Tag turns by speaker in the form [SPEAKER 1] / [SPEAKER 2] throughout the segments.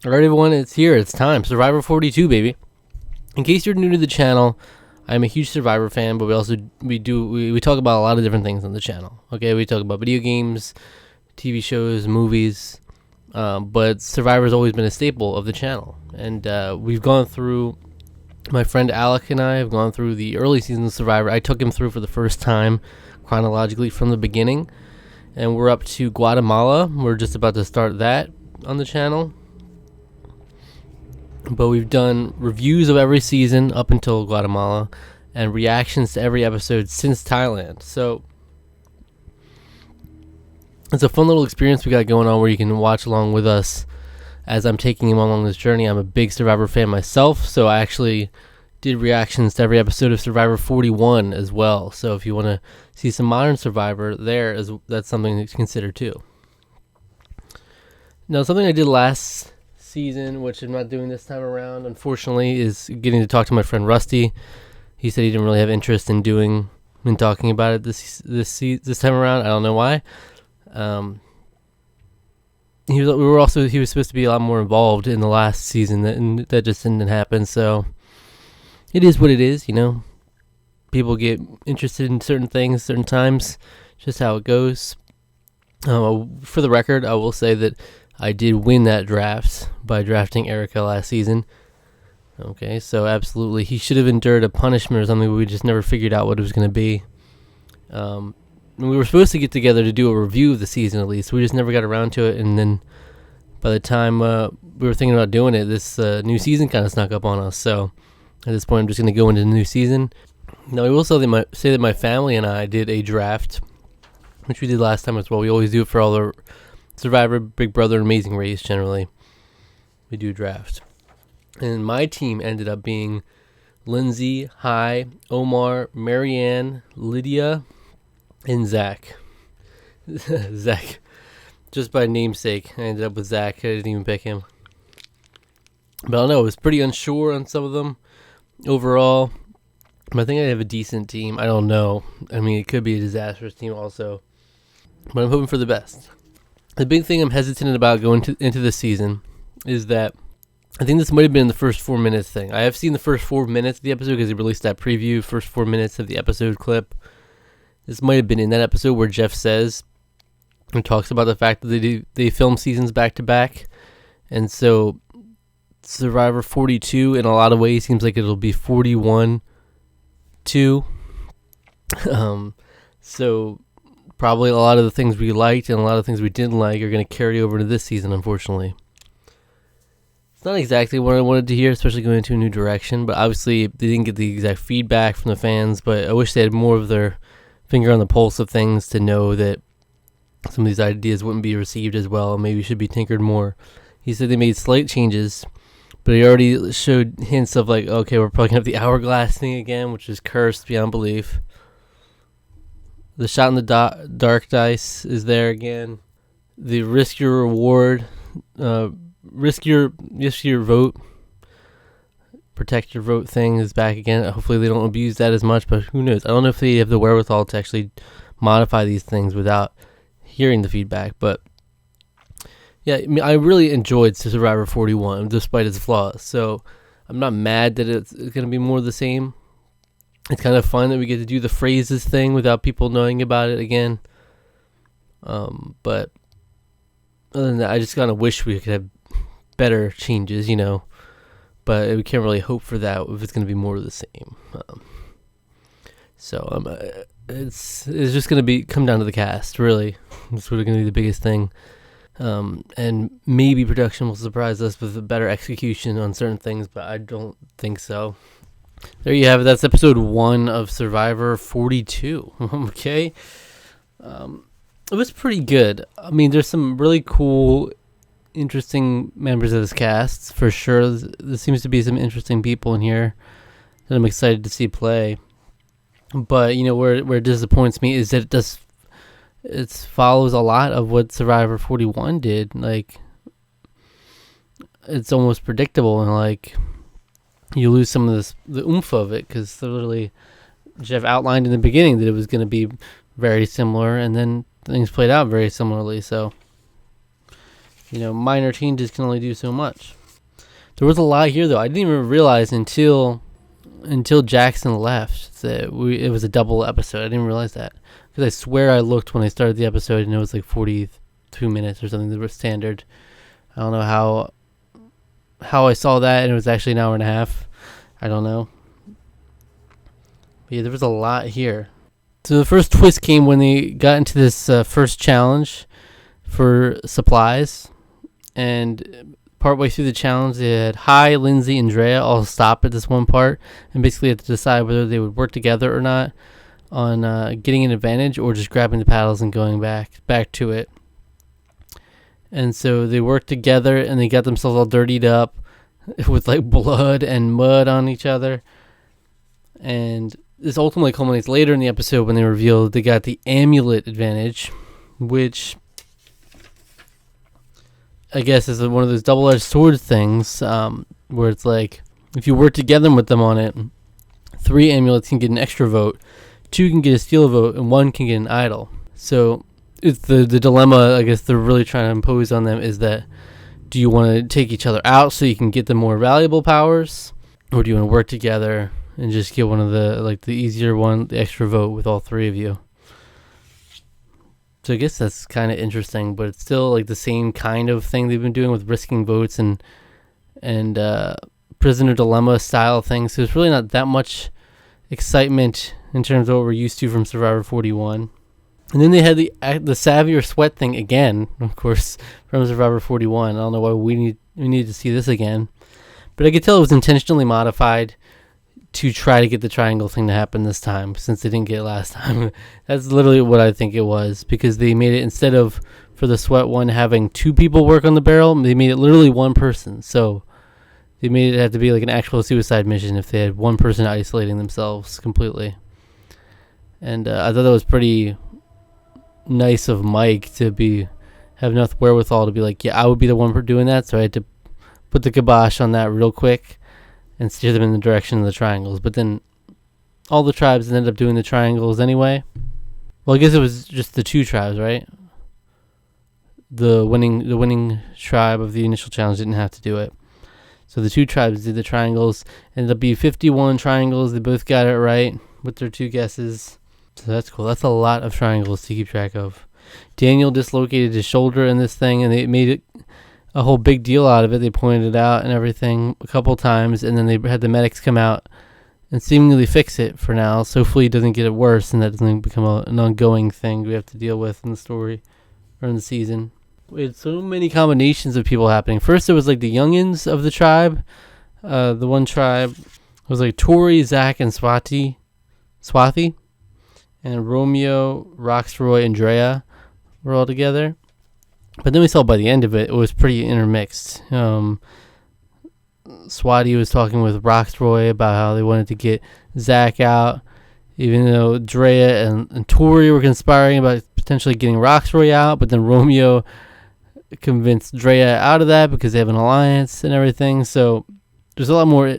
[SPEAKER 1] All right, everyone, it's here. It's time. Survivor 42, baby. In case you're new to the channel, I'm a huge Survivor fan, but we talk about a lot of different things on the channel. Okay, we talk about video games, TV shows, movies, but Survivor's always been a staple of the channel. And we've gone through, my friend Alec and I have gone through the early seasons of Survivor. I took him through for the first time chronologically from the beginning, and we're up to Guatemala. We're just about to start that on the channel. But we've done reviews of every season up until Guatemala and reactions to every episode since Thailand. So it's a fun little experience we got going on where you can watch along with us as I'm taking him along this journey. I'm a big Survivor fan myself, so I actually did reactions to every episode of Survivor 41 as well. So if you want to see some modern Survivor there, that's something to consider too. Now, something I did last season, which I'm not doing this time around, unfortunately, is getting to talk to my friend Rusty. He said he didn't really have interest in talking about it this time around. I don't know why. He was supposed to be a lot more involved in the last season, and that just didn't happen. So it is what it is, you know. People get interested in certain things, certain times, just how it goes. For the record, I will say that I did win that draft by drafting Erica last season. Okay, so absolutely. He should have endured a punishment or something, but we just never figured out what it was going to be. We were supposed to get together to do a review of the season at least. We just never got around to it, and then by the time we were thinking about doing it, this new season kind of snuck up on us. So at this point, I'm just going to go into the new season. Now, I will say that my family and I did a draft, which we did last time as well. We always do it for all the Survivor, Big Brother, Amazing Race, generally. We do a draft. And my team ended up being Lindsay, Hi, Omar, Marianne, Lydia, and Zach. Zach. Just by namesake, I ended up with Zach. I didn't even pick him. But I don't know, I was pretty unsure on some of them overall. But I think I have a decent team. I don't know. I mean, it could be a disastrous team also. But I'm hoping for the best. The big thing I'm hesitant about going into this season is that I think this might have been the first 4 minutes thing. I have seen the first 4 minutes of the episode because they released that preview, first 4 minutes of the episode clip. This might have been in that episode where Jeff says and talks about the fact that they film seasons back to back. And so Survivor 42 in a lot of ways seems like it'll be 41-2. So probably a lot of the things we liked and a lot of things we didn't like are going to carry over to this season, unfortunately. It's not exactly what I wanted to hear, especially going into a new direction, but obviously they didn't get the exact feedback from the fans, but I wish they had more of their finger on the pulse of things to know that some of these ideas wouldn't be received as well, and maybe should be tinkered more. He said they made slight changes, but he already showed hints of like, okay, we're probably going to have the hourglass thing again, which is cursed beyond belief. The shot in the dark dice is there again. The risk your reward, risk your vote, protect your vote thing is back again. Hopefully they don't abuse that as much, but who knows? I don't know if they have the wherewithal to actually modify these things without hearing the feedback. But yeah, I mean, I really enjoyed Survivor 41 despite its flaws. So I'm not mad that it's going to be more of the same. It's kind of fun that we get to do the phrases thing without people knowing about it again. But other than that, I just kind of wish we could have better changes, you know. But we can't really hope for that if it's going to be more of the same. It's just going to come down to the cast, really. That's really going to be the biggest thing. And maybe production will surprise us with a better execution on certain things, but I don't think so. There you have it. That's episode 1 of Survivor 42. Okay. It was pretty good. I mean, there's some really cool, interesting members of this cast, for sure. There seems to be some interesting people in here that I'm excited to see play. But, you know, where it disappoints me is that it follows a lot of what Survivor 41 did. Like, it's almost predictable, and, like, you lose some of the oomph of it, because literally Jeff outlined in the beginning that it was going to be very similar, and then things played out very similarly. So minor changes can only do so much. There was a lot here, though. I didn't even realize until Jackson left that it was a double episode. I didn't realize that, because I swear I looked when I started the episode and it was like 42 minutes or something. That was standard. I don't know how I saw that and it was actually an hour and a half. I don't know. But yeah, there was a lot here. So the first twist came when they got into this first challenge for supplies, and partway through the challenge, they had Lindsay, and Drea all stop at this one part and basically had to decide whether they would work together or not on getting an advantage or just grabbing the paddles and going back to it. And so they worked together and they got themselves all dirtied up with like blood and mud on each other. And this ultimately culminates later in the episode when they reveal they got the amulet advantage, which I guess is one of those double-edged sword things, where it's like if you work together with them on it, 3 amulets can get an extra vote, 2 can get a steal vote, and 1 can get an idol. So it's the dilemma I guess they're really trying to impose on them is that, do you want to take each other out so you can get the more valuable powers, or do you want to work together and just get one of the easier one, the extra vote with all 3 of you? So I guess that's kind of interesting, but it's still like the same kind of thing they've been doing with risking votes and prisoner dilemma style things. So it's really not that much excitement in terms of what we're used to from Survivor 41. And then they had the savvy or sweat thing again, of course, from Survivor 41. I don't know why we need to see this again, but I could tell it was intentionally modified to try to get the triangle thing to happen this time, since they didn't get it last time. That's literally what I think it was, because they made it, instead of for the sweat one having 2 people work on the barrel, they made it literally 1 person. So they made it have to be like an actual suicide mission if they had 1 person isolating themselves completely. And I thought that was pretty nice of Mike to have enough wherewithal to be like, yeah, I would be the one for doing that, so I had to put the kibosh on that real quick and steer them in the direction of the triangles. But then all the tribes ended up doing the triangles anyway. Well, I guess it was just the 2 tribes, right? The winning tribe of the initial challenge didn't have to do it. So the 2 tribes did the triangles. Ended up being 51 triangles. They both got it right with their 2 guesses. So that's cool. That's a lot of triangles to keep track of. Daniel dislocated his shoulder in this thing, and they made it a whole big deal out of it. They pointed it out and everything a couple times, and then they had the medics come out and seemingly fix it for now. So hopefully it doesn't get it worse and that doesn't become an ongoing thing we have to deal with in the story or in the season. We had so many combinations of people happening. First, it was like the youngins of the tribe. The one tribe was like Tori, Zach, and Swathi. And Romeo, Roxroy, and Drea were all together. But then we saw by the end of it was pretty intermixed. Swati was talking with Roxroy about how they wanted to get Zach out, even though Drea and Tori were conspiring about potentially getting Roxroy out. But then Romeo convinced Drea out of that because they have an alliance and everything. So there's a lot more.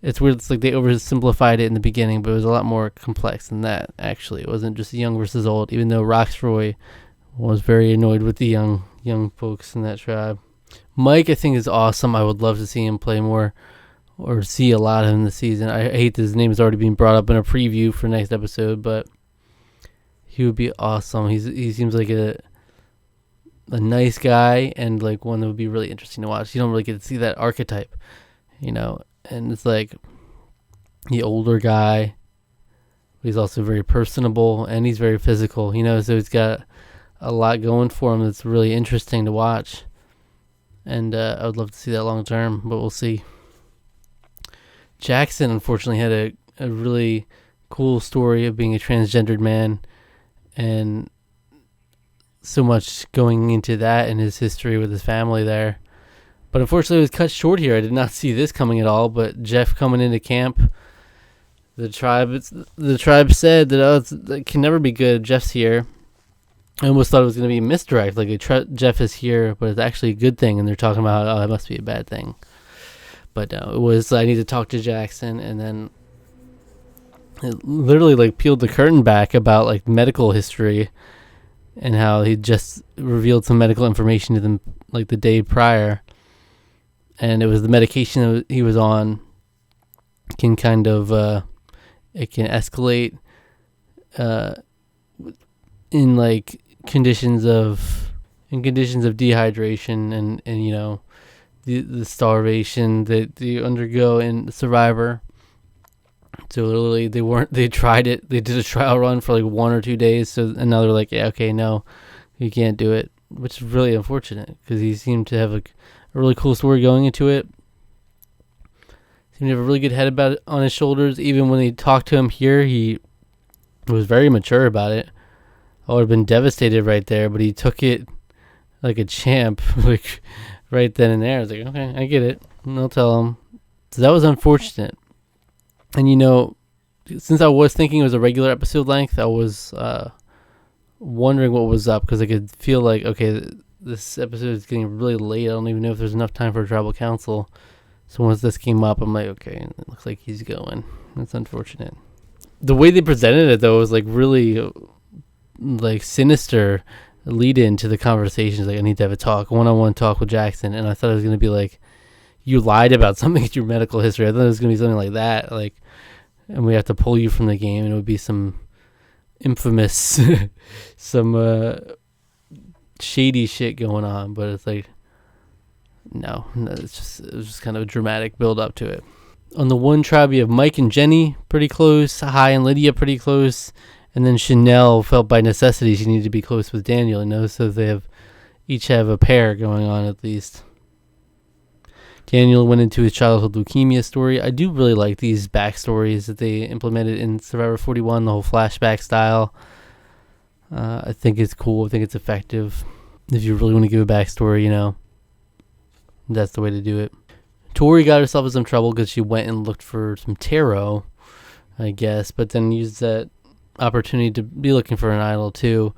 [SPEAKER 1] It's weird. It's like they oversimplified it in the beginning, but it was a lot more complex than that, actually. It wasn't just young versus old, even though Roxroy was very annoyed with the young folks in that tribe. Mike, I think, is awesome. I would love to see him play more or see a lot of him this season. I hate that his name is already being brought up in a preview for next episode, but he would be awesome. He seems like a nice guy and like one that would be really interesting to watch. You don't really get to see that archetype, and it's like the older guy. He's also very personable and he's very physical, so he's got a lot going for him that's really interesting to watch. And I would love to see that long term, but we'll see. Jackson, unfortunately, had a really cool story of being a transgendered man, and so much going into that and his history with his family there. But unfortunately, it was cut short here. I did not see this coming at all, but Jeff coming into camp, the tribe said that it can never be good. Jeff's here. I almost thought it was going to be a misdirect, like Jeff is here, but it's actually a good thing, and they're talking about, that must be a bad thing. But no, it was, I need to talk to Jackson, and then it literally like peeled the curtain back about like medical history and how he just revealed some medical information to them like the day prior, and it was the medication that he was on can kind of it can escalate in like conditions of dehydration and you know the starvation that you undergo in Survivor. So literally they tried it, they did a trial run for like 1 or 2 days, so and now they're like, yeah, okay, no, you can't do it, which is really unfortunate because he seemed to have a really cool story going into it. Seemed to have a really good head about it on his shoulders. Even when they talked to him here, he was very mature about it. I would have been devastated right there, but he took it like a champ, like right then and there. I was like, okay, I get it. And I'll tell him. So that was unfortunate. And you know, since I was thinking it was a regular episode length, I was wondering what was up because I could feel like, okay, this episode is getting really late. I don't even know if there's enough time for a tribal council. So once this came up, I'm like, okay, it looks like he's going. That's unfortunate. The way they presented it, though, was like really like sinister lead into the conversations. Like, I need to have a one-on-one talk with Jackson. And I thought it was going to be like, you lied about something in your medical history. I thought it was going to be something like that. Like, and we have to pull you from the game. And it would be some infamous, some shady shit going on. But it's like, no, it was just kind of a dramatic build up to it. On the one tribe, you have Mike and Jenny pretty close, Hai and Lydia pretty close, and then Chanel felt by necessity she needed to be close with Daniel, you know, so they each have a pair going on at least. Daniel went into his childhood leukemia story. I do really like these backstories that they implemented in Survivor 41, the whole flashback style. I think it's cool. I think it's effective. If you really want to give a backstory, you know, that's the way to do it. Tori got herself in some trouble because she went and looked for some tarot, I guess, but then used that opportunity to be looking for an idol too.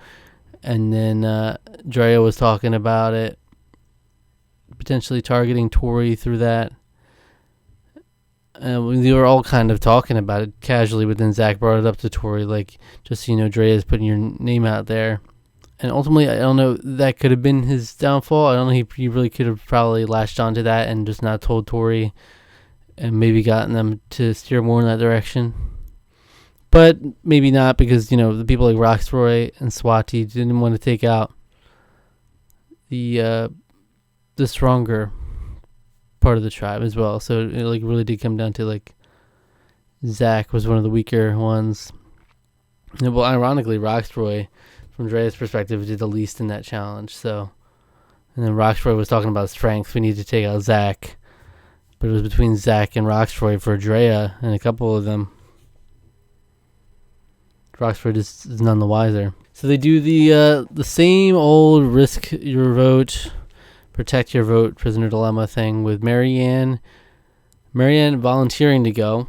[SPEAKER 1] And then Drea was talking about it, potentially targeting Tori through that. We were all kind of talking about it casually, but then Zach brought it up to Tori, like, just so you know, Drea is putting your name out there. And ultimately, I don't know, that could have been his downfall. I don't know, he really could have probably latched onto that and just not told Tori and maybe gotten them to steer more in that direction. But maybe not, because, you know, the people like Roxroy and Swati didn't want to take out the stronger part of the tribe as well. So it like really did come down to like Zach was one of the weaker ones. And, well, ironically, Roxroy, from Dre's perspective, did the least in that challenge. So, and then Roxroy was talking about strength. We need to take out Zach, but it was between Zach and Roxroy for Drea and a couple of them. Roxroy is none the wiser. So they do the same old risk your vote, protect your vote, prisoner dilemma thing with Marianne volunteering to go,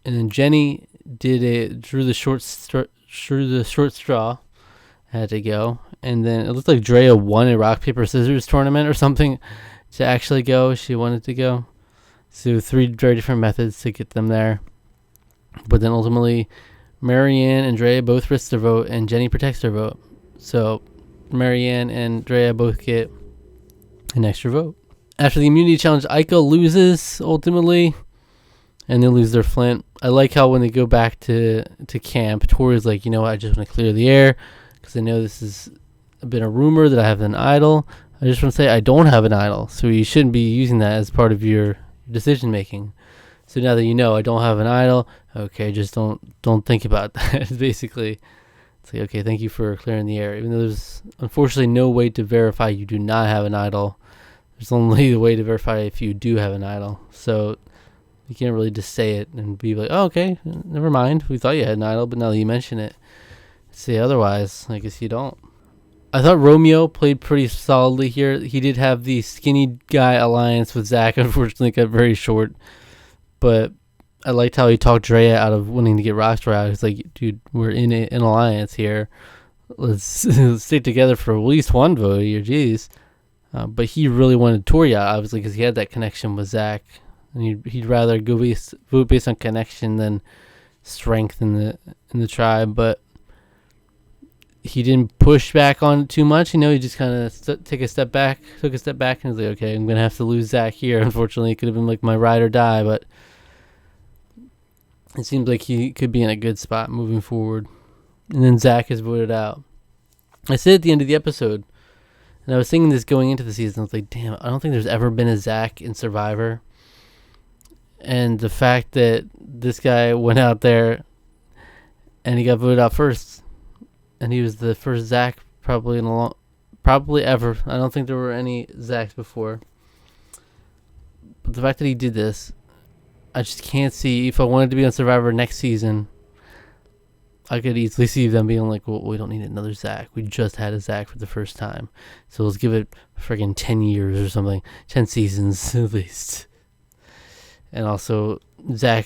[SPEAKER 1] and then Jenny drew the short straw, had to go, and then it looked like Drea won a rock paper scissors tournament or something to actually go. She wanted to go, so 3 very different methods to get them there, but then ultimately Marianne and Drea both risk their vote, and Jenny protects her vote. So Marianne and Drea both get an extra vote. After the immunity challenge, Aika loses ultimately, and they lose their flint. I like how when they go back to camp, Tori's like, you know what, I just want to clear the air because I know this has been a rumor that I have an idol. I just want to say I don't have an idol, so you shouldn't be using that as part of your decision making. So now that you know I don't have an idol, okay, just don't think about that. Basically, it's like, okay, thank you for clearing the air. Even though there's unfortunately no way to verify you do not have an idol, there's only the way to verify if you do have an idol. So you can't really just say it and be like, oh, okay, never mind. We thought you had an idol, but now that you mention it, say otherwise, I guess you don't. I thought Romeo played pretty solidly here. He did have the skinny guy alliance with Zach. Unfortunately, got very short. But I liked how he talked Drea out of wanting to get Rockstar out. He's like, dude, we're in an alliance here. Let's stick together for at least one vote here. Jeez. But he really wanted Tori out, obviously, because he had that connection with Zach. And he'd rather vote based on connection than strength in the tribe. But he didn't push back on it too much. He just kind of took a step back, and was like, okay, I'm gonna have to lose Zach here. Unfortunately, it could have been like my ride or die, but it seems like he could be in a good spot moving forward. And then Zach is voted out. I said at the end of the episode, and I was thinking this going into the season, I was like, damn, I don't think there's ever been a Zach in Survivor. And the fact that this guy went out there and he got voted out first, and he was the first Zach probably ever. I don't think there were any Zachs before. But the fact that he did this, I just can't see, if I wanted to be on Survivor next season, I could easily see them being like, well, we don't need another Zach. We just had a Zach for the first time. So let's give it friggin' 10 years or something. 10 seasons at least. And also, Zach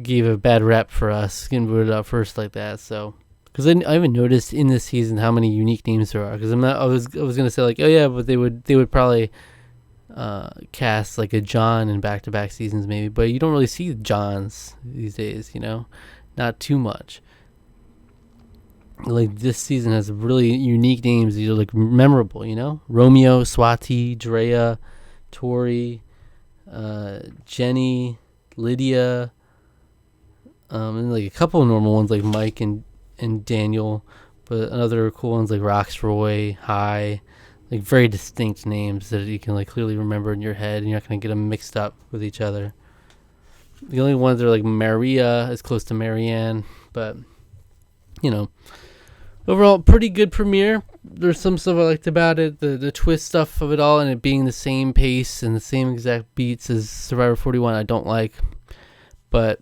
[SPEAKER 1] gave a bad rep for us getting voted out first like that. So, because I haven't noticed in this season how many unique names there are. Because I was gonna say like, oh yeah, but they would probably cast like a John in back-to-back seasons maybe, but you don't really see Johns these days. Not too much. Like this season has really unique names that are like memorable. Romeo, Swati, Drea, Tori, Jenny, Lydia, and like a couple of normal ones like Mike and Daniel, but other cool ones like Roxroy, High, like very distinct names that you can like clearly remember in your head, and you're not gonna get them mixed up with each other. The only ones that are like Maria is close to Marianne, but overall pretty good premiere. There's some stuff I liked about it, the twist stuff of it all, and it being the same pace and the same exact beats as Survivor 41 I don't like, but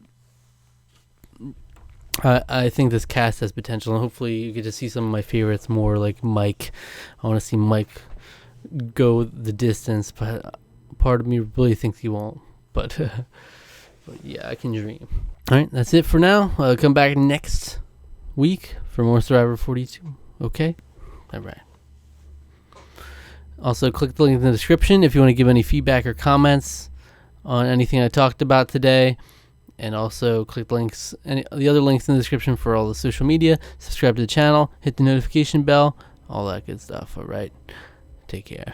[SPEAKER 1] I think this cast has potential, and hopefully you get to see some of my favorites more, like Mike. I want to see Mike go the distance, but part of me really thinks he won't, but yeah, I can dream. Alright, that's it for now. I'll come back next week for more Survivor 42. Okay? Alright. Also, click the link in the description if you want to give any feedback or comments on anything I talked about today. And also click the other links in the description for all the social media. Subscribe to the channel, hit the notification bell, all that good stuff. Alright? Take care.